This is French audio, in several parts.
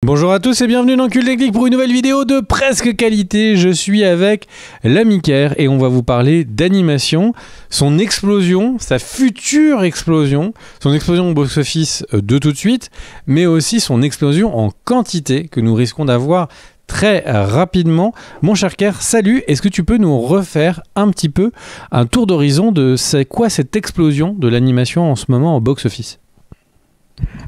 Bonjour à tous et bienvenue dans Cult Technique pour une nouvelle vidéo de presque qualité. Je suis avec l'ami Ker et on va vous parler d'animation, son explosion, sa future explosion, son explosion au box-office de tout de suite, mais aussi son explosion en quantité que nous risquons d'avoir très rapidement. Mon cher Ker, salut, est-ce que tu peux nous refaire un petit peu un tour d'horizon de c'est quoi cette explosion de l'animation en ce moment au box-office ?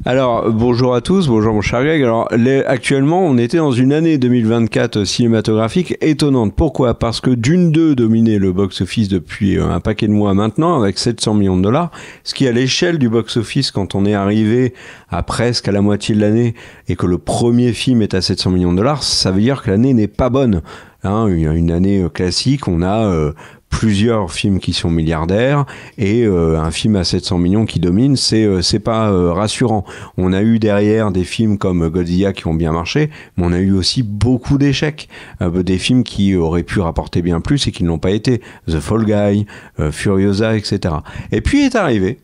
Alors, bonjour à tous, bonjour mon cher Greg. Alors, actuellement, on était dans une année 2024 cinématographique étonnante. Pourquoi ? Parce que Dune 2 dominait le box-office depuis un paquet de mois maintenant, avec 700 millions de dollars, ce qui à l'échelle du box-office, quand on est arrivé à presque à la moitié de l'année, et que le premier film est à 700 millions de dollars, ça veut dire que l'année n'est pas bonne. Une année classique, on a plusieurs films qui sont milliardaires et un film à 700 millions qui domine, c'est pas rassurant. On a eu derrière des films comme Godzilla qui ont bien marché, mais on a eu aussi beaucoup d'échecs, des films qui auraient pu rapporter bien plus et qui ne l'ont pas été. The Fall Guy, Furiosa, etc. Et puis est arrivé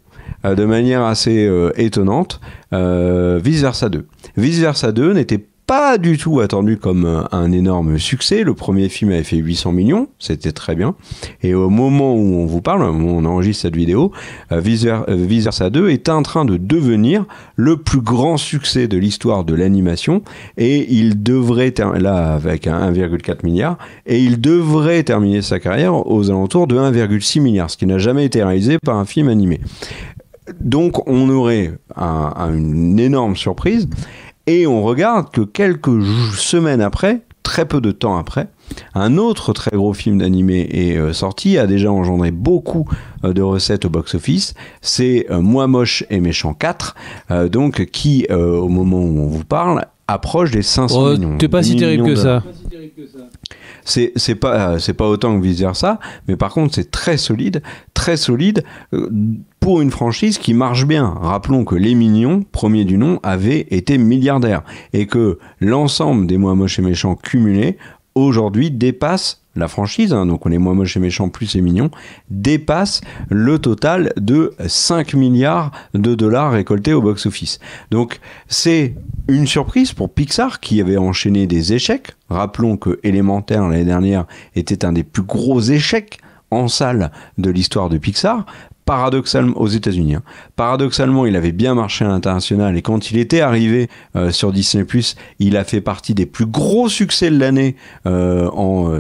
de manière assez étonnante Vice Versa 2. Vice Versa 2 n'était pas du tout attendu comme un énorme succès. Le premier film avait fait 800 millions, c'était très bien. Et au moment où on vous parle, au moment où on enregistre cette vidéo, Vice Versa 2 est en train de devenir le plus grand succès de l'histoire de l'animation. Et il devrait, là avec 1,4 milliard, et il devrait terminer sa carrière aux alentours de 1,6 milliard, ce qui n'a jamais été réalisé par un film animé. Donc on aurait une énorme surprise. Et on regarde que quelques semaines après, très peu de temps après, un autre très gros film d'animé est sorti, a déjà engendré beaucoup de recettes au box-office. C'est Moi Moche et Méchant 4, donc qui, au moment où on vous parle, approche des 500 millions. T'es pas si terrible que ça. C'est pas autant que Vice Versa, mais par contre c'est très solide pour une franchise qui marche bien. Rappelons que Les Mignons, premier du nom, avaient été milliardaires et que l'ensemble des Moi Moche et Méchant cumulés aujourd'hui dépasse la franchise, donc on est Moi Moche et Méchant plus Les Mignons, dépasse le total de 5 milliards de dollars récoltés au box-office. Donc c'est une surprise pour Pixar qui avait enchaîné des échecs. Rappelons que Élémentaire l'année dernière était un des plus gros échecs en salle de l'histoire de Pixar. Paradoxalement, aux États-Unis, paradoxalement, il avait bien marché à l'international et quand il était arrivé sur Disney+, il a fait partie des plus gros succès de l'année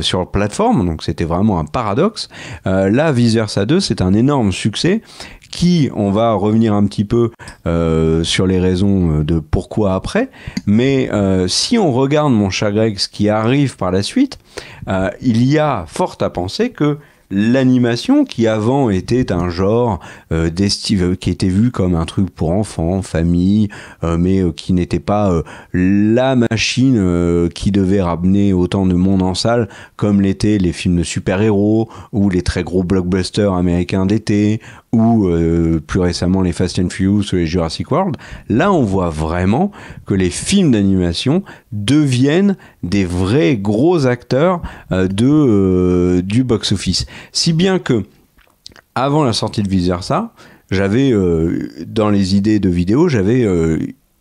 sur plateforme, donc c'était vraiment un paradoxe. Là, Vice Versa 2, c'est un énorme succès qui, on va revenir un petit peu sur les raisons de pourquoi après, mais si on regarde, mon cher Greg, ce qui arrive par la suite, il y a fort à penser que l'animation, qui avant était un genre qui était vu comme un truc pour enfants, famille, mais qui n'était pas la machine qui devait ramener autant de monde en salle comme l'étaient les films de super-héros ou les très gros blockbusters américains d'été ou plus récemment les Fast and Furious ou les Jurassic World. Là, on voit vraiment que les films d'animation deviennent des vrais gros acteurs du box-office. Si bien que, avant la sortie de Vice Versa, j'avais, dans les idées de vidéo, j'avais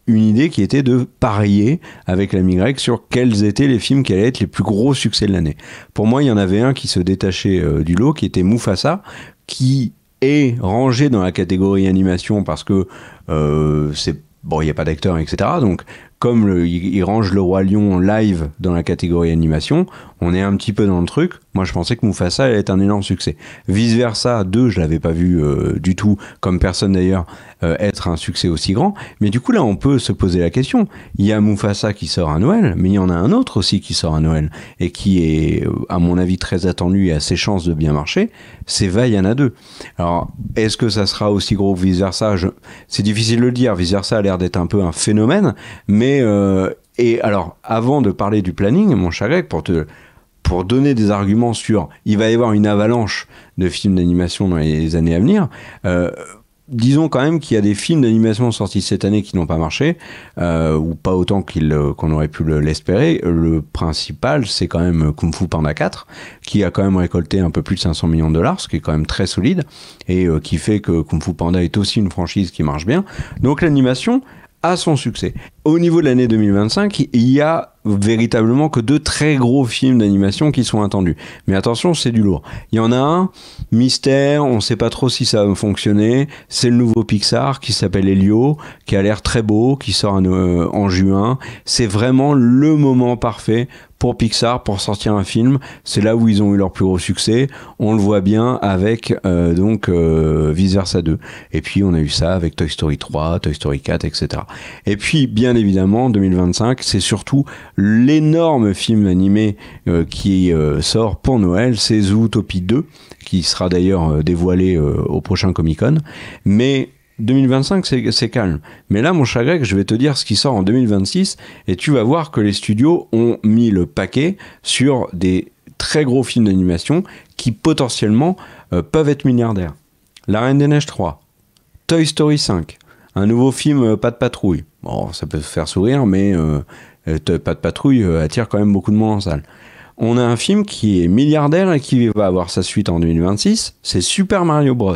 une idée qui était de parier avec l'ami Greg sur quels étaient les films qui allaient être les plus gros succès de l'année. Pour moi, il y en avait un qui se détachait du lot, qui était Mufasa, qui est rangé dans la catégorie animation parce que il n'y a pas d'acteur, etc. Donc, comme il range Le Roi Lion live dans la catégorie animation, on est un petit peu dans le truc. Moi, je pensais que Mufasa allait être un énorme succès. Vice Versa 2, je l'avais pas vu du tout, comme personne d'ailleurs, être un succès aussi grand. Mais du coup, là, on peut se poser la question. Il y a Mufasa qui sort à Noël, mais il y en a un autre aussi qui sort à Noël, et qui est, à mon avis, très attendu et a ses chances de bien marcher. C'est Vaiana 2. Alors, est-ce que ça sera aussi gros que Vice Versa ? C'est difficile de le dire. Vice Versa a l'air d'être un peu un phénomène, mais et alors, avant de parler du planning, mon cher Greg, pour donner des arguments sur il va y avoir une avalanche de films d'animation dans les années à venir, disons quand même qu'il y a des films d'animation sortis cette année qui n'ont pas marché, ou pas autant qu'on aurait pu l'espérer. Le principal, c'est quand même Kung Fu Panda 4, qui a quand même récolté un peu plus de 500 millions de dollars, ce qui est quand même très solide, et qui fait que Kung Fu Panda est aussi une franchise qui marche bien. Donc l'animation à son succès. Au niveau de l'année 2025, il y a véritablement que 2 très gros films d'animation qui sont attendus. Mais attention, c'est du lourd. Il y en a un, mystère, on ne sait pas trop si ça va fonctionner. C'est le nouveau Pixar qui s'appelle Elio, qui a l'air très beau, qui sort en juin. C'est vraiment le moment parfait pour Pixar pour sortir un film. C'est là où ils ont eu leur plus gros succès. On le voit bien avec Vice Versa 2. Et puis on a eu ça avec Toy Story 3, Toy Story 4, etc. Et puis bien évidemment 2025, c'est surtout l'énorme film animé qui sort pour Noël, c'est Zootopie 2, qui sera d'ailleurs dévoilé au prochain Comic-Con. Mais 2025, c'est calme. Mais là, mon cher Greg, je vais te dire ce qui sort en 2026 et tu vas voir que les studios ont mis le paquet sur des très gros films d'animation qui potentiellement peuvent être milliardaires. La Reine des Neiges 3, Toy Story 5, un nouveau film Pas de Patrouille. Bon, ça peut faire sourire, mais Pas de Patrouille attire quand même beaucoup de monde en salle. On a un film qui est milliardaire et qui va avoir sa suite en 2026, c'est Super Mario Bros.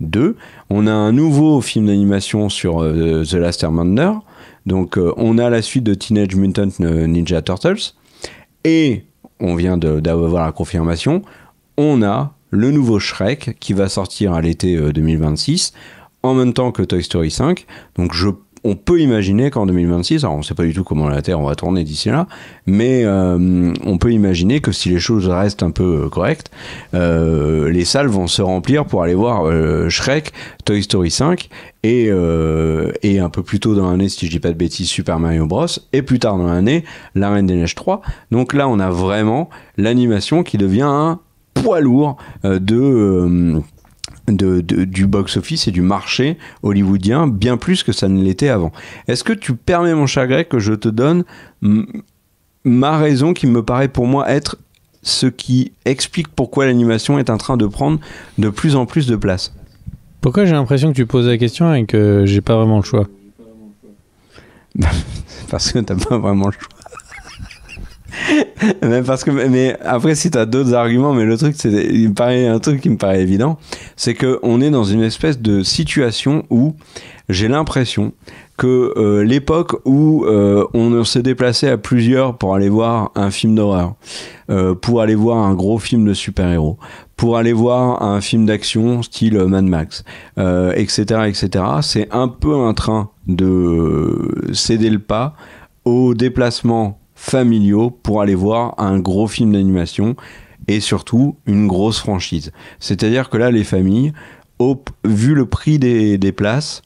2. On a un nouveau film d'animation sur The Last Airbender. Donc on a la suite de Teenage Mutant Ninja Turtles. Et on vient d'avoir la confirmation, on a le nouveau Shrek qui va sortir à l'été 2026 en même temps que Toy Story 5. Donc on peut imaginer qu'en 2026, alors on ne sait pas du tout comment la Terre va tourner d'ici là, mais on peut imaginer que si les choses restent un peu correctes, les salles vont se remplir pour aller voir Shrek, Toy Story 5 et un peu plus tôt dans l'année, si je dis pas de bêtises, Super Mario Bros. Et plus tard dans l'année, La Reine des Neiges 3. Donc là, on a vraiment l'animation qui devient un poids lourd du box-office et du marché hollywoodien, bien plus que ça ne l'était avant. Est-ce que tu permets, mon cher Greg, que je te donne ma raison qui me paraît pour moi être ce qui explique pourquoi l'animation est en train de prendre de plus en plus de place? Pourquoi j'ai l'impression que tu poses la question et que j'ai pas vraiment le choix? Parce que t'as pas vraiment le choix. Mais après, si t'as d'autres arguments, mais le truc, un truc qui me paraît évident, c'est qu'on est dans une espèce de situation où j'ai l'impression que l'époque où on se déplaçait à plusieurs pour aller voir un film d'horreur, pour aller voir un gros film de super-héros, pour aller voir un film d'action style Mad Max, etc., c'est un peu en train de céder le pas au déplacement familiaux pour aller voir un gros film d'animation et surtout une grosse franchise. C'est-à-dire que là, les familles, vu le prix des places,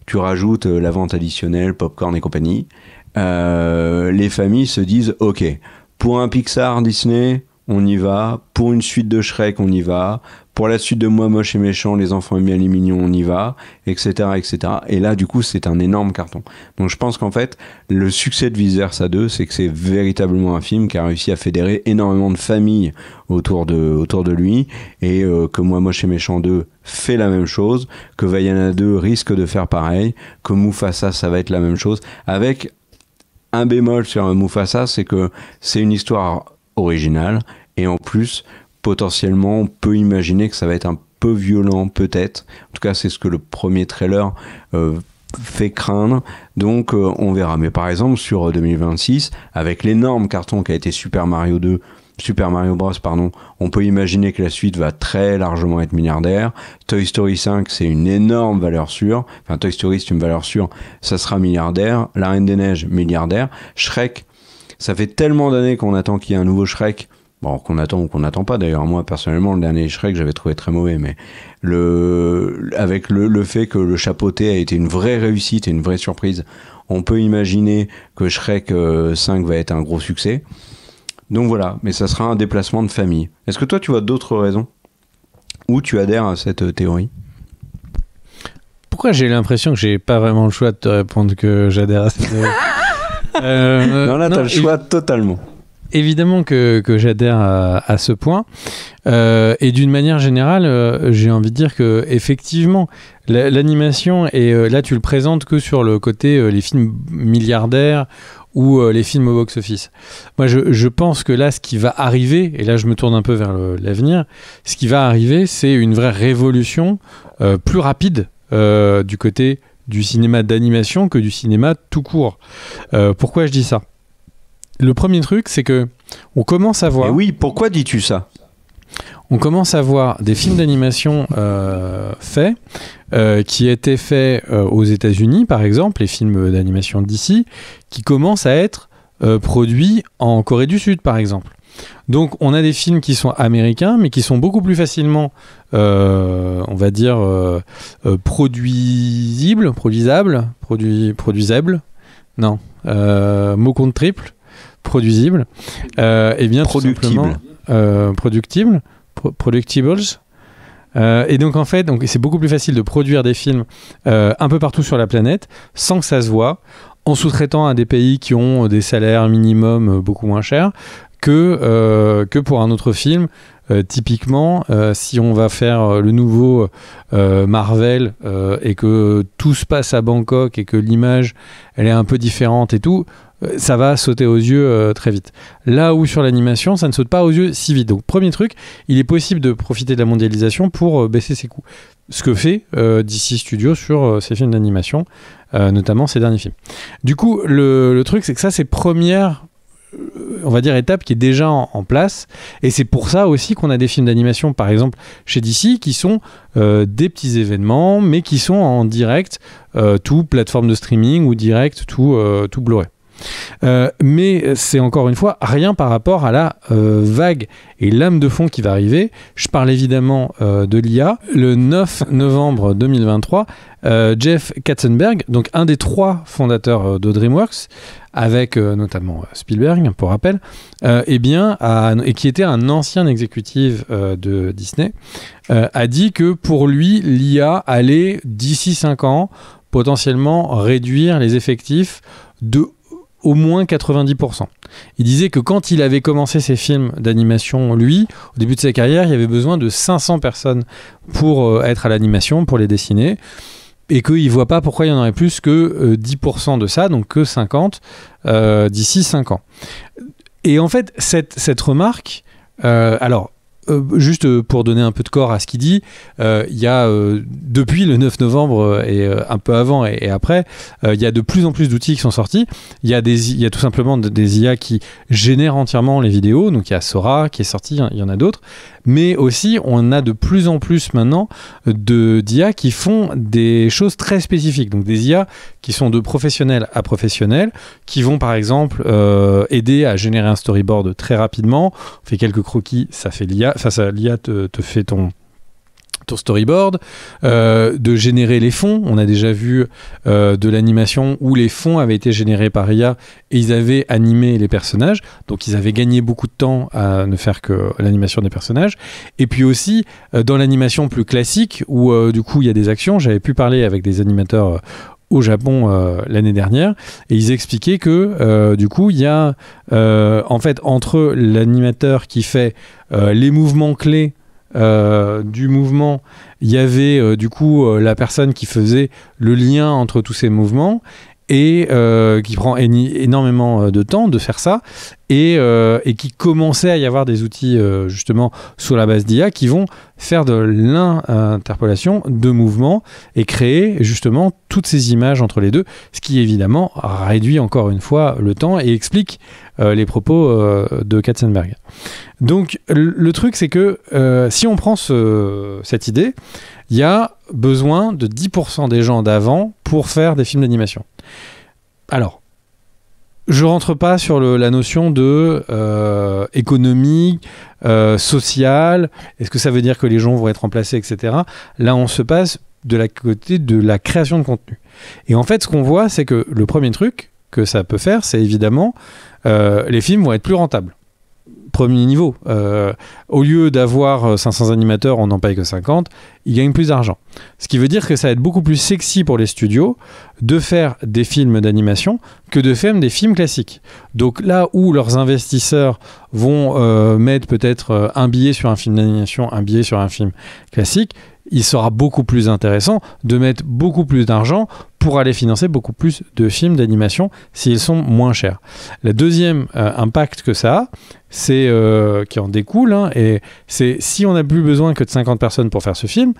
tu rajoutes la vente additionnelle, popcorn et compagnie, les familles se disent « Ok, pour un Pixar Disney, on y va. Pour une suite de Shrek, on y va. Pour la suite de Moi Moche et Méchant, Les Enfants Aiment bien les Mignons, on y va, etc., etc. » Et là, du coup, c'est un énorme carton. Donc, je pense qu'en fait, le succès de Vice Versa 2, c'est que c'est véritablement un film qui a réussi à fédérer énormément de familles autour de lui, et que Moi Moche et Méchant 2 fait la même chose, que Vaiana 2 risque de faire pareil, que Mufasa, ça va être la même chose, avec un bémol sur Mufasa, c'est que c'est une histoire originale, et en plus, potentiellement, on peut imaginer que ça va être un peu violent, peut-être. En tout cas, c'est ce que le premier trailer fait craindre. Donc, on verra. Mais par exemple, sur 2026, avec l'énorme carton qui a été Super Mario Bros, on peut imaginer que la suite va très largement être milliardaire. Toy Story 5, c'est une énorme valeur sûre. Enfin, Toy Story, c'est une valeur sûre. Ça sera milliardaire. La Reine des Neiges, milliardaire. Shrek, ça fait tellement d'années qu'on attend qu'il y ait un nouveau Shrek. Bon, qu'on attend ou qu'on n'attend pas. D'ailleurs, moi, personnellement, le dernier Shrek, j'avais trouvé très mauvais. Mais avec le fait que le chapeauté a été une vraie réussite et une vraie surprise, on peut imaginer que Shrek 5 va être un gros succès. Donc voilà, mais ça sera un déplacement de famille. Est-ce que toi, tu vois d'autres raisons ou tu adhères à cette théorie? Pourquoi j'ai l'impression que j'ai pas vraiment le choix de te répondre que j'adhère à cette théorie? Non, là, t'as le choix totalement. Évidemment que j'adhère à ce point. Et d'une manière générale, j'ai envie de dire que effectivement, l'animation, et là tu le présentes que sur le côté les films milliardaires ou les films au box-office. Moi, je pense que là, ce qui va arriver, et là je me tourne un peu vers l'avenir, ce qui va arriver, c'est une vraie révolution plus rapide du côté du cinéma d'animation que du cinéma tout court. Pourquoi je dis ça ? Le premier truc, c'est que on commence à voir... Et oui, pourquoi dis-tu ça ? On commence à voir des films d'animation faits, qui étaient faits aux États-Unis, par exemple, les films d'animation d'ici, qui commencent à être produits en Corée du Sud, par exemple. Donc, on a des films qui sont américains, mais qui sont beaucoup plus facilement, on va dire, produisables, non, mot compte triple, produisible, et bien productible. Productibles. Et donc en fait, c'est beaucoup plus facile de produire des films un peu partout sur la planète sans que ça se voit, en sous-traitant à des pays qui ont des salaires minimum beaucoup moins chers que pour un autre film. Typiquement, si on va faire le nouveau Marvel et que tout se passe à Bangkok et que l'image elle est un peu différente et tout, ça va sauter aux yeux très vite. Là où sur l'animation, ça ne saute pas aux yeux si vite. Donc premier truc, il est possible de profiter de la mondialisation pour baisser ses coûts. Ce que fait DC Studios sur ses films d'animation, notamment ses derniers films. Du coup, le truc, c'est que ça, c'est première, on va dire, étape qui est déjà en place. Et c'est pour ça aussi qu'on a des films d'animation, par exemple, chez DC, qui sont des petits événements, mais qui sont en direct, tout plateforme de streaming ou direct, tout Blu-ray. Mais c'est encore une fois rien par rapport à la vague et lame de fond qui va arriver. Je parle évidemment de l'IA. Le 9 novembre 2023, Jeff Katzenberg, donc un des 3 fondateurs de DreamWorks, avec notamment Spielberg, pour rappel, et qui était un ancien exécutif de Disney, a dit que pour lui, l'IA allait, d'ici 5 ans, potentiellement réduire les effectifs de au moins 90%. Il disait que quand il avait commencé ses films d'animation, lui, au début de sa carrière, il y avait besoin de 500 personnes pour être à l'animation, pour les dessiner, et qu'il ne voit pas pourquoi il y en aurait plus que 10% de ça, donc que 50 d'ici 5 ans. Et en fait, cette remarque, juste pour donner un peu de corps à ce qu'il dit, il y a depuis le 9 novembre et un peu avant et après, il y a de plus en plus d'outils qui sont sortis. Il y a tout simplement des IA qui génèrent entièrement les vidéos. Donc il y a Sora qui est sorti, il y en a d'autres. Mais aussi, on a de plus en plus maintenant d'IA qui font des choses très spécifiques. Donc des IA qui sont de professionnels à professionnels, qui vont par exemple aider à générer un storyboard très rapidement. On fait quelques croquis, ça fait l'IA. Enfin, l'IA te fait ton storyboard, de générer les fonds. On a déjà vu de l'animation où les fonds avaient été générés par IA et ils avaient animé les personnages. Donc ils avaient gagné beaucoup de temps à ne faire que l'animation des personnages. Et puis aussi, dans l'animation plus classique, où du coup il y a des actions, j'avais pu parler avec des animateurs au Japon l'année dernière, et ils expliquaient que du coup il y a en fait entre l'animateur qui fait les mouvements clés du mouvement, il y avait du coup la personne qui faisait le lien entre tous ces mouvements et qui prend énormément de temps de faire ça et qui commençait à y avoir des outils justement sur la base d'IA qui vont faire de l'interpolation de mouvements et créer justement toutes ces images entre les deux, ce qui évidemment réduit encore une fois le temps et explique les propos de Katzenberg. Donc le truc c'est que si on prend cette idée, il y a besoin de 10% des gens d'avant pour faire des films d'animation. Alors, je rentre pas sur la notion de économique, sociale, est-ce que ça veut dire que les gens vont être remplacés, etc. Là, on se passe de la côté de la création de contenu. Et en fait, ce qu'on voit, c'est que le premier truc que ça peut faire, c'est évidemment les films vont être plus rentables. Premier niveau. Au lieu d'avoir 500 animateurs, on n'en paye que 50, ils gagnent plus d'argent. Ce qui veut dire que ça va être beaucoup plus sexy pour les studios de faire des films d'animation que de faire des films classiques. Donc là où leurs investisseurs vont mettre peut-être un billet sur un film d'animation, un billet sur un film classique, il sera beaucoup plus intéressant de mettre beaucoup plus d'argent pour aller financer beaucoup plus de films d'animation s'ils sont moins chers. Le deuxième impact que ça a, c'est qui en découle, et c'est si on n'a plus besoin que de 50 personnes pour faire ce film,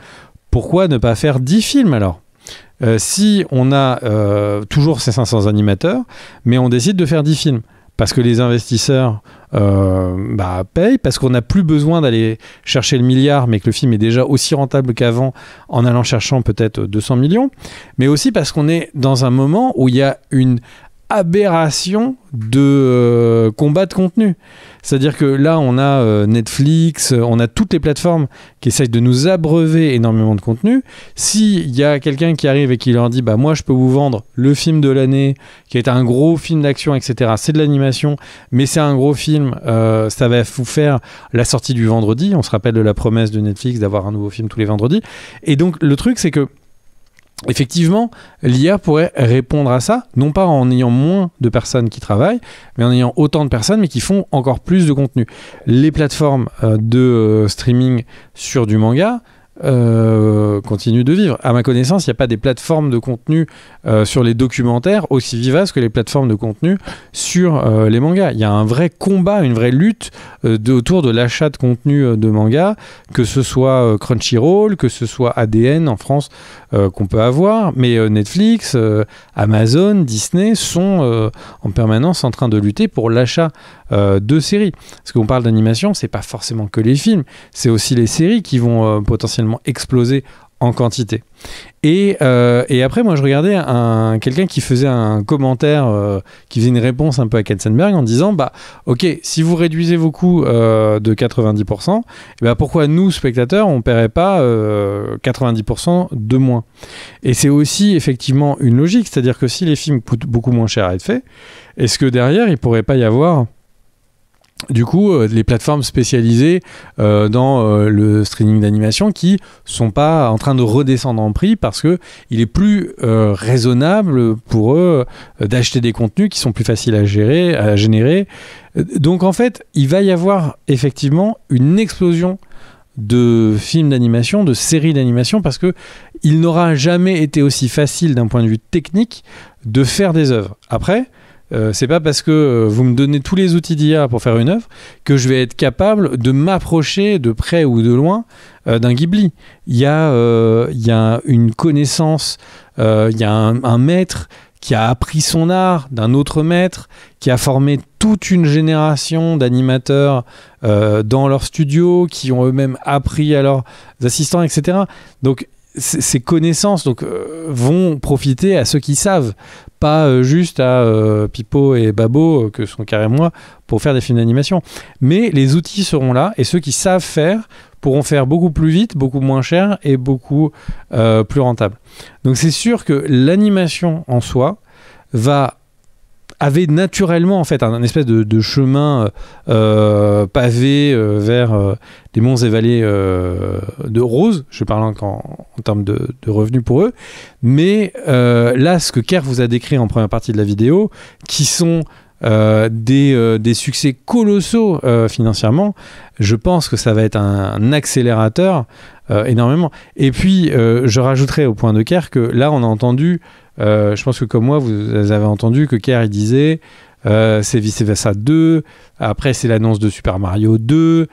pourquoi ne pas faire 10 films alors ? si on a toujours ces 500 animateurs, mais on décide de faire 10 films, parce que les investisseurs payent, parce qu'on n'a plus besoin d'aller chercher le milliard, mais que le film est déjà aussi rentable qu'avant en allant cherchant peut-être 200 millions, mais aussi parce qu'on est dans un moment où il y a une aberration de combat de contenu. C'est-à-dire que là, on a Netflix, on a toutes les plateformes qui essayent de nous abreuver énormément de contenu. S'il y a quelqu'un qui arrive et qui leur dit « moi, je peux vous vendre le film de l'année, qui est un gros film d'action, etc. C'est de l'animation, mais c'est un gros film. Ça va vous faire la sortie du vendredi. » On se rappelle de la promesse de Netflix d'avoir un nouveau film tous les vendredis. Et donc, le truc, c'est que effectivement, l'IA pourrait répondre à ça, non pas en ayant moins de personnes qui travaillent, mais en ayant autant de personnes, mais qui font encore plus de contenu. Les plateformes de streaming sur du manga continuent de vivre. À ma connaissance, il n'y a pas des plateformes de contenu sur les documentaires aussi vivaces que les plateformes de contenu sur les mangas. Il y a un vrai combat, une vraie lutte autour de l'achat de contenu de manga, que ce soit Crunchyroll, que ce soit ADN en France qu'on peut avoir, mais Netflix, Amazon, Disney sont en permanence en train de lutter pour l'achat de séries. Parce qu'on parle d'animation, c'est pas forcément que les films, c'est aussi les séries qui vont potentiellement exploser en quantité. Et après, moi, je regardais quelqu'un qui faisait un commentaire, qui faisait une réponse un peu à Katzenberg en disant, ok, si vous réduisez vos coûts de 90%, pourquoi nous, spectateurs, on ne paierait pas 90% de moins? Et c'est aussi effectivement une logique, c'est-à-dire que si les films coûtent beaucoup moins cher à être faits, est-ce que derrière, il ne pourrait pas y avoir du coup, les plateformes spécialisées dans le streaming d'animation qui sont pas en train de redescendre en prix parce que il est plus raisonnable pour eux d'acheter des contenus qui sont plus faciles à générer. Donc en fait, il va y avoir effectivement une explosion de films d'animation, de séries d'animation, parce que il n'aura jamais été aussi facile d'un point de vue technique de faire des œuvres. Après, c'est pas parce que vous me donnez tous les outils d'IA pour faire une œuvre que je vais être capable de m'approcher de près ou de loin d'un Ghibli. Il y a une connaissance, il y a un maître qui a appris son art d'un autre maître, qui a formé toute une génération d'animateurs dans leur studio, qui ont eux-mêmes appris à leurs assistants, etc. Donc ces connaissances vont profiter à ceux qui savent, pas juste à Pipo et Babo, que sont carrément moi, pour faire des films d'animation. Mais les outils seront là, et ceux qui savent faire pourront faire beaucoup plus vite, beaucoup moins cher et beaucoup plus rentable. Donc c'est sûr que l'animation en soi avait naturellement en fait un espèce de chemin pavé vers des monts et vallées de roses, je parle en termes de revenus pour eux, mais là ce que Kerr vous a décrit en première partie de la vidéo, qui sont des succès colossaux financièrement, je pense que ça va être un accélérateur énormément. Et puis je rajouterais au point de Kerr que là on a entendu, je pense que comme moi vous avez entendu que Kerr il disait c'est Vice Versa 2, après c'est l'annonce de Super Mario 2,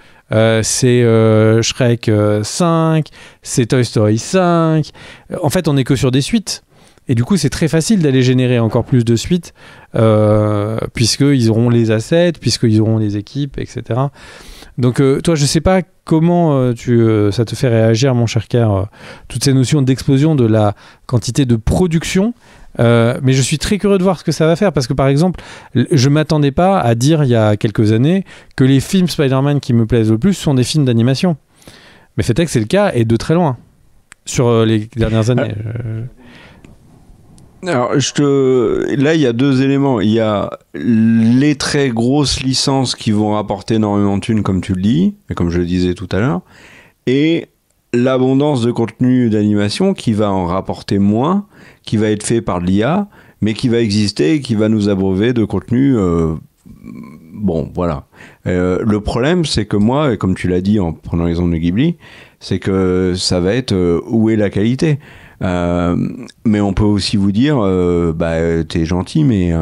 c'est Shrek 5, c'est Toy Story 5. En fait on n'est que sur des suites. Et du coup, c'est très facile d'aller générer encore plus de suites, puisqu'ils auront les assets, puisqu'ils auront les équipes, etc. Donc, toi, je ne sais pas comment ça te fait réagir, mon cher Kerr, toutes ces notions d'explosion de la quantité de production. Mais je suis très curieux de voir ce que ça va faire, parce que, par exemple, je ne m'attendais pas à dire, il y a quelques années, que les films Spider-Man qui me plaisent le plus sont des films d'animation. Mais fait est que c'est le cas, et de très loin, sur les dernières années. Alors, là, il y a deux éléments. Il y a les très grosses licences qui vont rapporter énormément de thunes, comme tu le dis, et comme je le disais tout à l'heure, et l'abondance de contenu d'animation qui va en rapporter moins, qui va être fait par l'IA, mais qui va exister et qui va nous abreuver de contenu. Bon, voilà. Le problème, c'est que moi, et comme tu l'as dit en prenant l'exemple de Ghibli, c'est que ça va être où est la qualité. Mais on peut aussi vous dire, t'es gentil, mais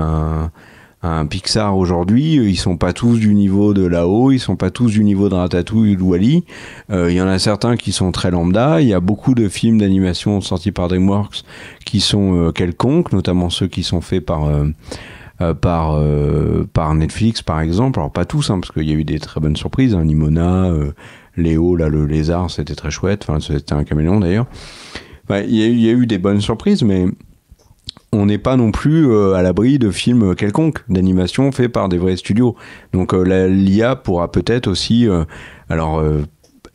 un Pixar aujourd'hui, ils sont pas tous du niveau de là-haut, ils sont pas tous du niveau de Ratatouille ou de Wall-E. Il y en a certains qui sont très lambda. Il y a beaucoup de films d'animation sortis par DreamWorks qui sont quelconques, notamment ceux qui sont faits par Netflix par exemple. Alors pas tous, hein, parce qu'il y a eu des très bonnes surprises, hein. Nimona, Léo, là, le lézard, c'était très chouette. Enfin, c'était un caméléon d'ailleurs. Il y a eu des bonnes surprises, mais on n'est pas non plus à l'abri de films quelconques d'animation faits par des vrais studios. Donc l'IA pourra peut-être aussi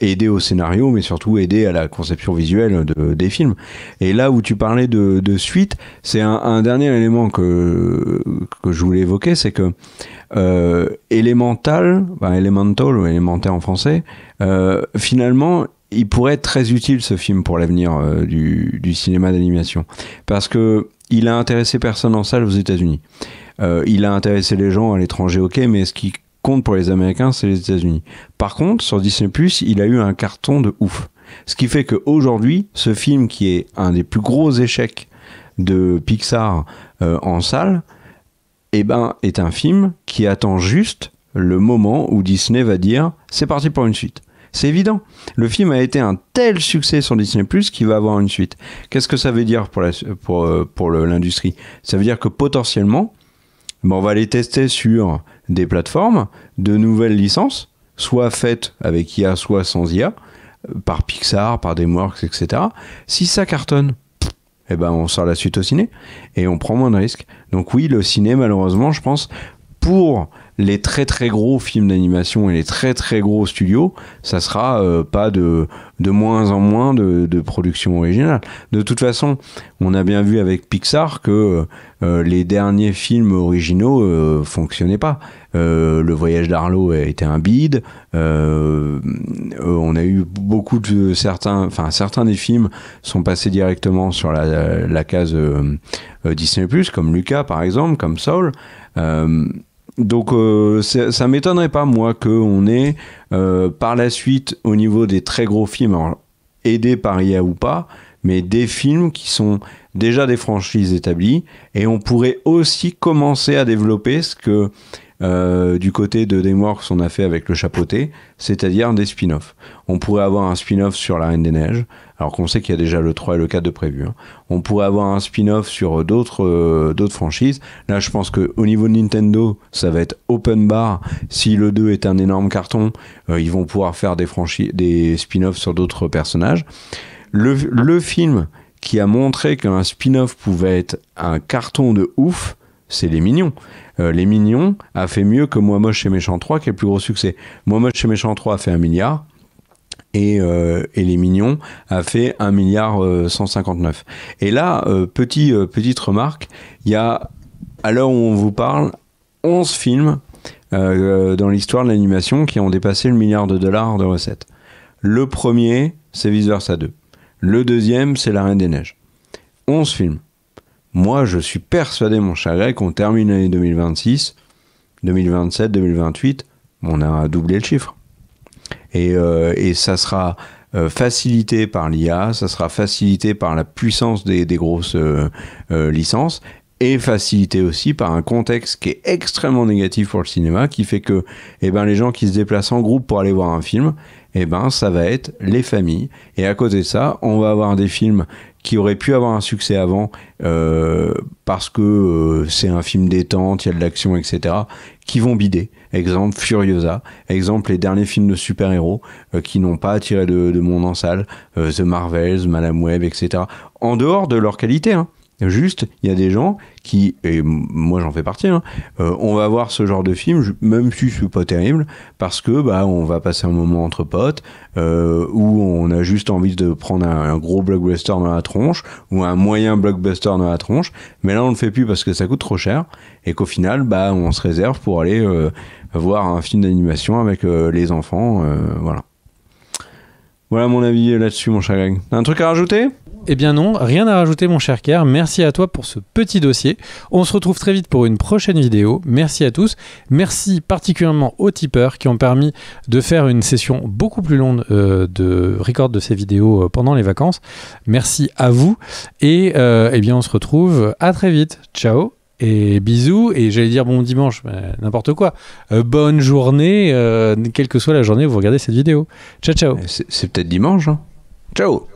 aider au scénario, mais surtout aider à la conception visuelle des films. Et là où tu parlais de suite, c'est un dernier élément que je voulais évoquer, c'est que Elemental ou élémentaire en français, finalement, il pourrait être très utile ce film pour l'avenir du cinéma d'animation. Parce que il a intéressé personne en salle aux États-Unis. Il a intéressé les gens à l'étranger, ok, mais ce qui compte pour les Américains, c'est les États-Unis. Par contre, sur Disney+, il a eu un carton de ouf. Ce qui fait qu'aujourd'hui, ce film qui est un des plus gros échecs de Pixar en salle, est un film qui attend juste le moment où Disney va dire « c'est parti pour une suite ». C'est évident. Le film a été un tel succès sur Disney+ qu'il va avoir une suite. Qu'est-ce que ça veut dire pour l'industrie ? Ça veut dire que potentiellement, on va les tester sur des plateformes de nouvelles licences, soit faites avec IA, soit sans IA, par Pixar, par DreamWorks, etc. Si ça cartonne, on sort la suite au ciné et on prend moins de risques. Donc oui, le ciné, malheureusement, je pense, pour les très très gros films d'animation et les très très gros studios, ça sera pas de moins en moins de production originale. De toute façon, on a bien vu avec Pixar que les derniers films originaux fonctionnaient pas. Le Voyage d'Arlo a été un bide. On a eu beaucoup de certains des films sont passés directement sur la case Disney+, comme Luca par exemple, comme Soul. Donc ça m'étonnerait pas, moi, qu'on ait par la suite, au niveau des très gros films, alors, aidés par IA ou pas, mais des films qui sont déjà des franchises établies, et on pourrait aussi commencer à développer ce que du côté de DreamWorks on a fait avec Le Chapeauté, c'est-à-dire des spin-offs. On pourrait avoir un spin-off sur La Reine des Neiges, alors qu'on sait qu'il y a déjà le 3 et le 4 de prévu. Hein. On pourrait avoir un spin-off sur d'autres franchises. Là, je pense qu'au niveau de Nintendo, ça va être open bar. Si le 2 est un énorme carton, ils vont pouvoir faire des spin-offs sur d'autres personnages. Le film qui a montré qu'un spin-off pouvait être un carton de ouf, c'est Les Mignons. Les Mignons a fait mieux que Moi Moche et Méchant 3, qui est le plus gros succès. Moi Moche et Méchant 3 a fait 1 milliard. Et Les Mignons a fait 1 milliard 159. Et là, petite remarque, il y a, à l'heure où on vous parle, 11 films dans l'histoire de l'animation qui ont dépassé le $1 milliard de recettes. Le premier, c'est Vice Versa 2. Le deuxième, c'est La Reine des Neiges. 11 films. Moi, je suis persuadé, mon cher Greg, qu'on termine l'année 2026, 2027, 2028, on a doublé le chiffre. Et ça sera facilité par l'IA, ça sera facilité par la puissance des grosses licences, et facilité aussi par un contexte qui est extrêmement négatif pour le cinéma, qui fait que les gens qui se déplacent en groupe pour aller voir un film, ça va être les familles. Et à côté de ça, on va avoir des films qui auraient pu avoir un succès avant parce que c'est un film détente, il y a de l'action, etc., qui vont bider. Exemple Furiosa, exemple les derniers films de super-héros qui n'ont pas attiré de monde en salle, The Marvels, Madame Web, etc., en dehors de leur qualité, hein. Juste, il y a des gens qui, et moi j'en fais partie, hein, on va voir ce genre de film, même si c'est pas terrible, parce que on va passer un moment entre potes, où on a juste envie de prendre un gros blockbuster dans la tronche, ou un moyen blockbuster dans la tronche, mais là on le fait plus parce que ça coûte trop cher, et qu'au final, on se réserve pour aller voir un film d'animation avec les enfants, voilà. Voilà mon avis là-dessus, mon cher Greg. T'as un truc à rajouter ? Eh bien non, rien à rajouter mon cher Kerr, merci à toi pour ce petit dossier. On se retrouve très vite pour une prochaine vidéo, merci à tous, merci particulièrement aux tipeurs qui ont permis de faire une session beaucoup plus longue de record de ces vidéos pendant les vacances. Merci à vous et eh bien on se retrouve à très vite, ciao. Et bisous, et j'allais dire bon dimanche, n'importe quoi. Bonne journée, quelle que soit la journée où vous regardez cette vidéo. Ciao, ciao. C'est peut-être dimanche. Hein. Ciao.